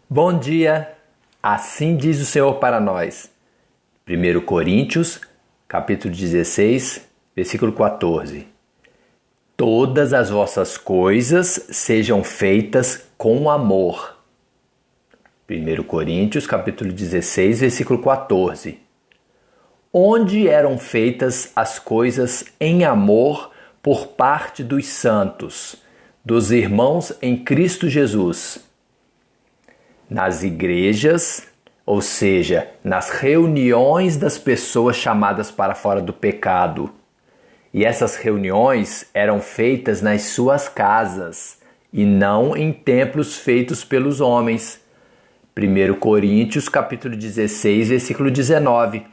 Bom dia, assim diz o Senhor para nós. 1 Coríntios, capítulo 16, versículo 14. Todas as vossas coisas sejam feitas com amor. 1 Coríntios, capítulo 16, versículo 14. Onde eram feitas as coisas em amor por parte dos santos, dos irmãos em Cristo Jesus. Nas igrejas, ou seja, nas reuniões das pessoas chamadas para fora do pecado. E essas reuniões eram feitas nas suas casas e não em templos feitos pelos homens. 1 Coríntios, capítulo 16, versículo 19.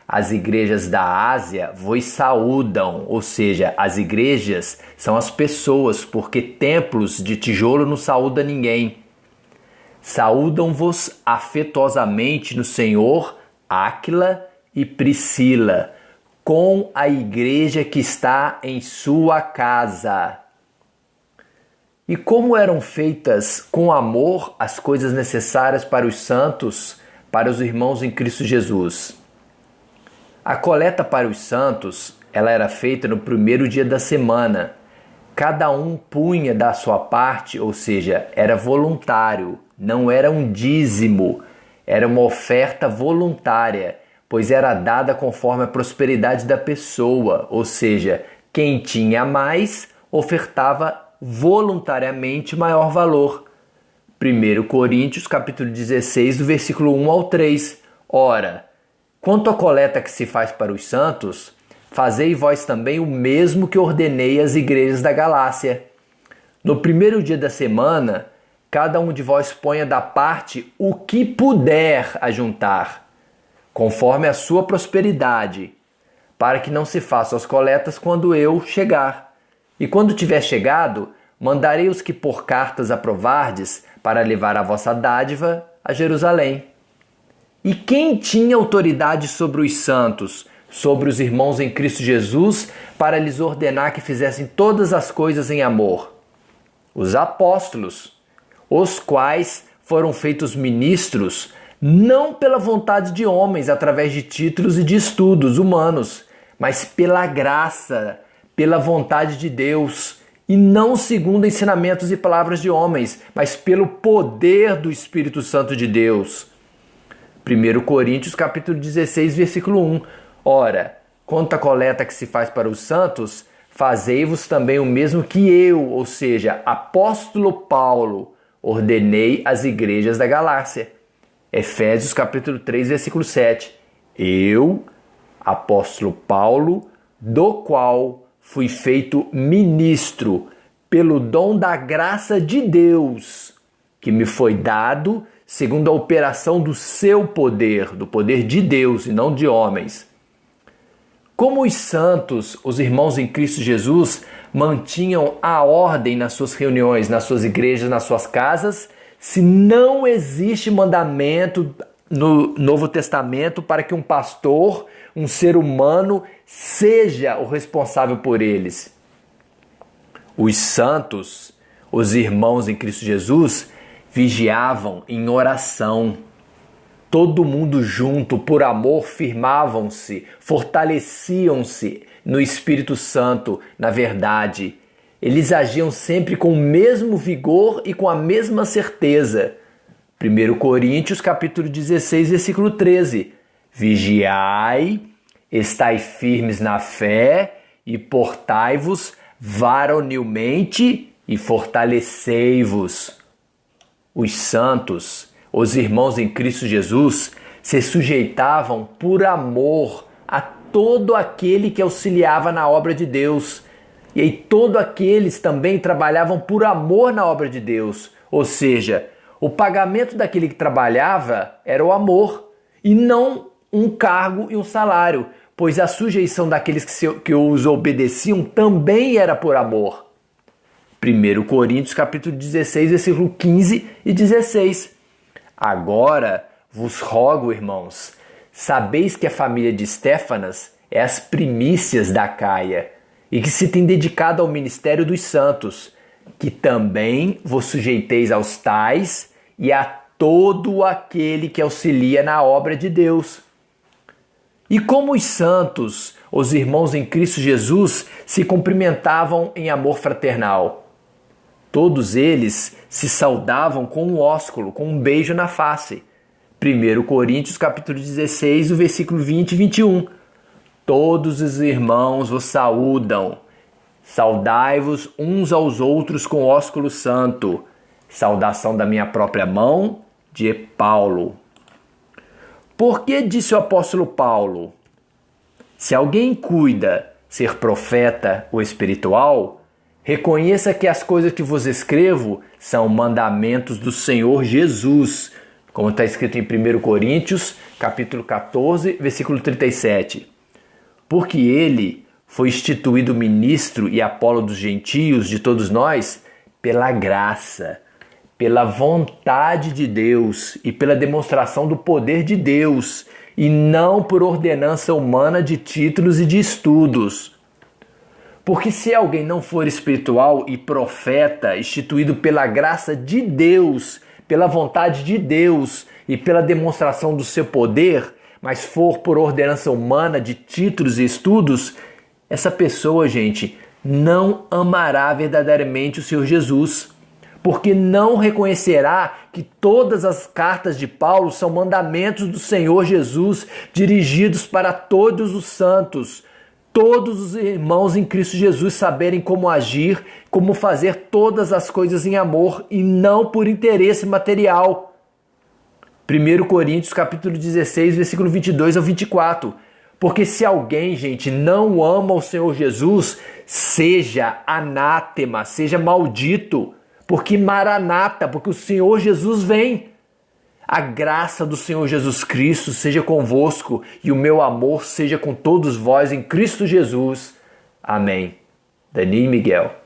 As igrejas da Ásia vos saúdam, ou seja, as igrejas são as pessoas, porque templos de tijolo não saúda ninguém. Saúdam-vos afetuosamente no Senhor Áquila e Priscila, com a igreja que está em sua casa. E como eram feitas com amor as coisas necessárias para os santos, para os irmãos em Cristo Jesus? A coleta para os santos, ela era feita no primeiro dia da semana. Cada um punha da sua parte, ou seja, era voluntário, não era um dízimo, era uma oferta voluntária, pois era dada conforme a prosperidade da pessoa, ou seja, quem tinha mais ofertava voluntariamente maior valor. 1 Coríntios, capítulo 16, do versículo 1 ao 3. Ora, quanto à coleta que se faz para os santos, fazei vós também o mesmo que ordenei às igrejas da Galácia. No primeiro dia da semana, cada um de vós ponha da parte o que puder ajuntar, conforme a sua prosperidade, para que não se façam as coletas quando eu chegar. E quando tiver chegado, mandarei os que por cartas aprovardes para levar a vossa dádiva a Jerusalém. E quem tinha autoridade sobre os santos, sobre os irmãos em Cristo Jesus, para lhes ordenar que fizessem todas as coisas em amor? Os apóstolos, os quais foram feitos ministros, não pela vontade de homens, através de títulos e de estudos humanos, mas pela graça, pela vontade de Deus, e não segundo ensinamentos e palavras de homens, mas pelo poder do Espírito Santo de Deus. 1 Coríntios, capítulo 16, versículo 1. Ora, quanto à coleta que se faz para os santos, fazei-vos também o mesmo que eu, ou seja, apóstolo Paulo, ordenei às igrejas da Galácia. Efésios, capítulo 3, versículo 7. Eu, apóstolo Paulo, do qual fui feito ministro pelo dom da graça de Deus, que me foi dado segundo a operação do seu poder, do poder de Deus e não de homens. Como os santos, os irmãos em Cristo Jesus, mantinham a ordem nas suas reuniões, nas suas igrejas, nas suas casas, se não existe mandamento no Novo Testamento para que um pastor, um ser humano, seja o responsável por eles? Os santos, os irmãos em Cristo Jesus, vigiavam em oração. Todo mundo junto, por amor, firmavam-se, fortaleciam-se no Espírito Santo, na verdade. Eles agiam sempre com o mesmo vigor e com a mesma certeza. 1 Coríntios, capítulo 16, versículo 13. Vigiai, estai firmes na fé e portai-vos varonilmente e fortalecei-vos. Os santos, os irmãos em Cristo Jesus, se sujeitavam por amor a todo aquele que auxiliava na obra de Deus. E aí todos aqueles também trabalhavam por amor na obra de Deus. Ou seja, o pagamento daquele que trabalhava era o amor e não um cargo e um salário, pois a sujeição daqueles que os obedeciam também era por amor. 1 Coríntios, capítulo 16, versículo 15 e 16. Agora vos rogo, irmãos, sabeis que a família de Estéfanas é as primícias da Acaia e que se tem dedicado ao ministério dos santos, que também vos sujeiteis aos tais e a todo aquele que auxilia na obra de Deus. E como os santos, os irmãos em Cristo Jesus, se cumprimentavam em amor fraternal? Todos eles se saudavam com um ósculo, com um beijo na face. 1 Coríntios capítulo 16, o versículo 20 e 21. Todos os irmãos vos saúdam. Saudai-vos uns aos outros com ósculo santo. Saudação da minha própria mão, de Paulo. Por que disse o apóstolo Paulo? Se alguém cuida ser profeta ou espiritual, reconheça que as coisas que vos escrevo são mandamentos do Senhor Jesus, como está escrito em 1 Coríntios, capítulo 14, versículo 37. Porque ele foi instituído ministro e Apolo dos gentios, de todos nós, pela graça, pela vontade de Deus e pela demonstração do poder de Deus, e não por ordenança humana de títulos e de estudos. Porque se alguém não for espiritual e profeta, instituído pela graça de Deus, pela vontade de Deus e pela demonstração do seu poder, mas for por ordenança humana de títulos e estudos, essa pessoa, gente, não amará verdadeiramente o Senhor Jesus, porque não reconhecerá que todas as cartas de Paulo são mandamentos do Senhor Jesus dirigidos para todos os santos, todos os irmãos em Cristo Jesus saberem como agir, como fazer todas as coisas em amor e não por interesse material. 1 Coríntios capítulo 16, versículo 22 ao 24. Porque se alguém, gente, não ama o Senhor Jesus, seja anátema, seja maldito, porque Maranata, porque o Senhor Jesus vem. A graça do Senhor Jesus Cristo seja convosco e o meu amor seja com todos vós em Cristo Jesus. Amém. Dani e Miguel.